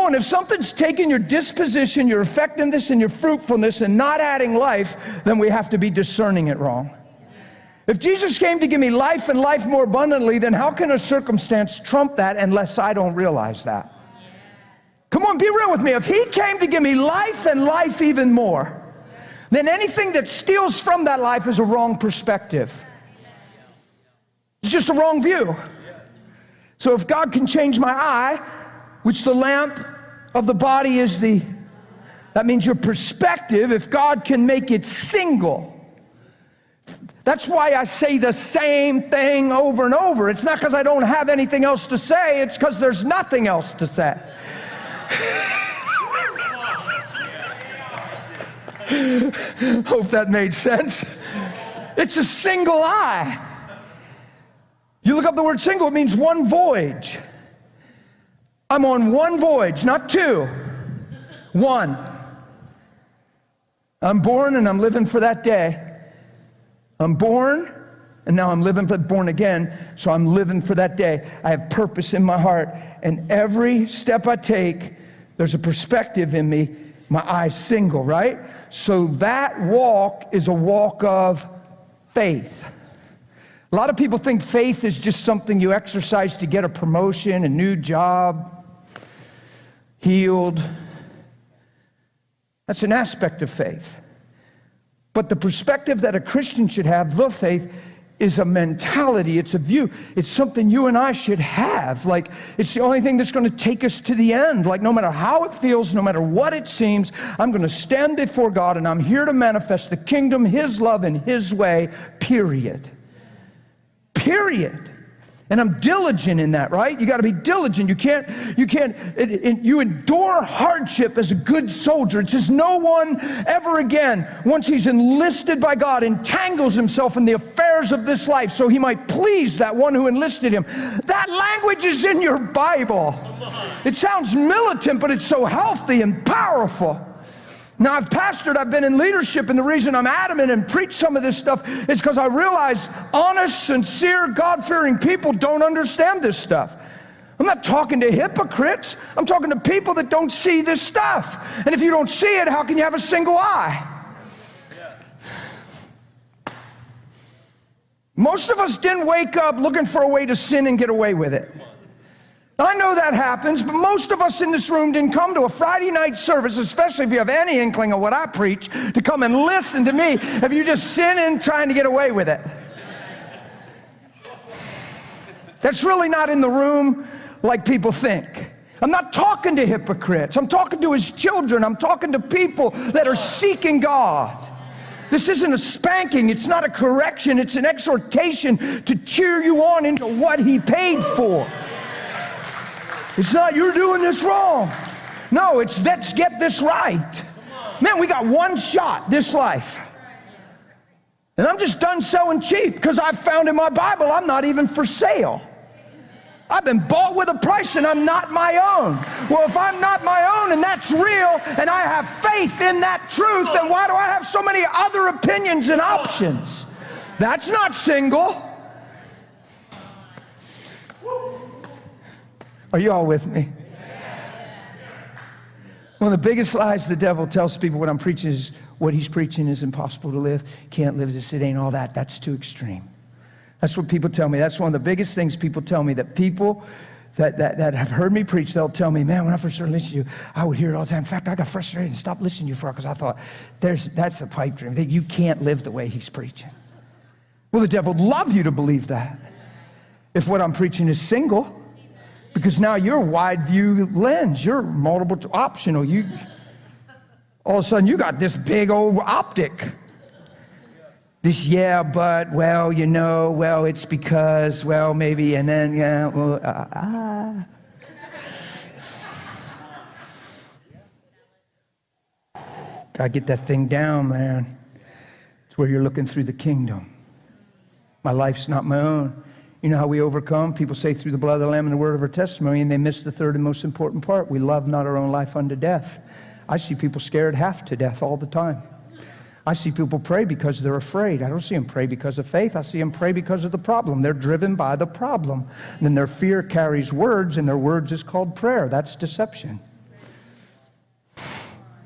on, if something's taking your disposition, your effectiveness, and your fruitfulness and not adding life, then we have to be discerning it wrong. If Jesus came to give me life and life more abundantly, then how can a circumstance trump that unless I don't realize that? Come on, be real with me. If he came to give me life and life even more, then anything that steals from that life is a wrong perspective. It's just a wrong view. So if God can change my eye, which the lamp of the body is that means your perspective, if God can make it single. That's why I say the same thing over and over. It's not because I don't have anything else to say, it's because there's nothing else to say. Hope that made sense. It's a single eye. You look up the word single, it means one voyage. I'm on one voyage, not two. One. I'm born and I'm living for that day. I'm born and now I'm born again, so I'm living for that day. I have purpose in my heart, and every step I take, there's a perspective in me. My eye's single, right? So that walk is a walk of faith. A lot of people think faith is just something you exercise to get a promotion, a new job, healed. That's an aspect of faith. But the perspective that a Christian should have, the faith, is a mentality, it's a view. It's something you and I should have. Like, it's the only thing that's going to take us to the end. Like, no matter how it feels, no matter what it seems, I'm going to stand before God and I'm here to manifest the kingdom, His love, and His way, period. Period. And I'm diligent in that, right? You got to be diligent. You endure hardship as a good soldier. It says no one ever again, once he's enlisted by God, entangles himself in the affairs of this life so he might please that one who enlisted him. That language is in your Bible. It sounds militant, but it's so healthy and powerful. Now, I've pastored, I've been in leadership, and the reason I'm adamant and preach some of this stuff is because I realize honest, sincere, God-fearing people don't understand this stuff. I'm not talking to hypocrites. I'm talking to people that don't see this stuff. And if you don't see it, how can you have a single eye? Most of us didn't wake up looking for a way to sin and get away with it. I know that happens, but most of us in this room didn't come to a Friday night service, especially if you have any inkling of what I preach, to come and listen to me if you're just sinning trying to get away with it. That's really not in the room like people think. I'm not talking to hypocrites. I'm talking to His children. I'm talking to people that are seeking God. This isn't a spanking. It's not a correction. It's an exhortation to cheer you on into what He paid for. It's not, you're doing this wrong. No, it's let's get this right. Man, we got one shot this life. And I'm just done selling cheap because I've found in my Bible I'm not even for sale. I've been bought with a price and I'm not my own. Well, if I'm not my own and that's real and I have faith in that truth, then why do I have so many other opinions and options? That's not single. Are you all with me? One of the biggest lies the devil tells people when I'm preaching is what he's preaching is impossible to live. Can't live this. It ain't all that. That's too extreme. That's what people tell me. That's one of the biggest things people tell me, that people that have heard me preach, they'll tell me, man, when I first started listening to you, I would hear it all the time. In fact, I got frustrated and stopped listening to you for it because I thought, that's a pipe dream. That you can't live the way he's preaching. Well, the devil would love you to believe that if what I'm preaching is single. Because now you're a wide view lens. You're multiple optional. All of a sudden you got this big old optic. This, yeah, but, well, you know, well, it's because, well, maybe, and then, yeah, well, Gotta get that thing down, man. It's where you're looking through the kingdom. My life's not my own. You know how we overcome? People say through the blood of the Lamb and the word of our testimony, and they miss the third and most important part. We love not our own life unto death. I see people scared half to death all the time. I see people pray because they're afraid. I don't see them pray because of faith. I see them pray because of the problem. They're driven by the problem. And then their fear carries words, and their words is called prayer. That's deception.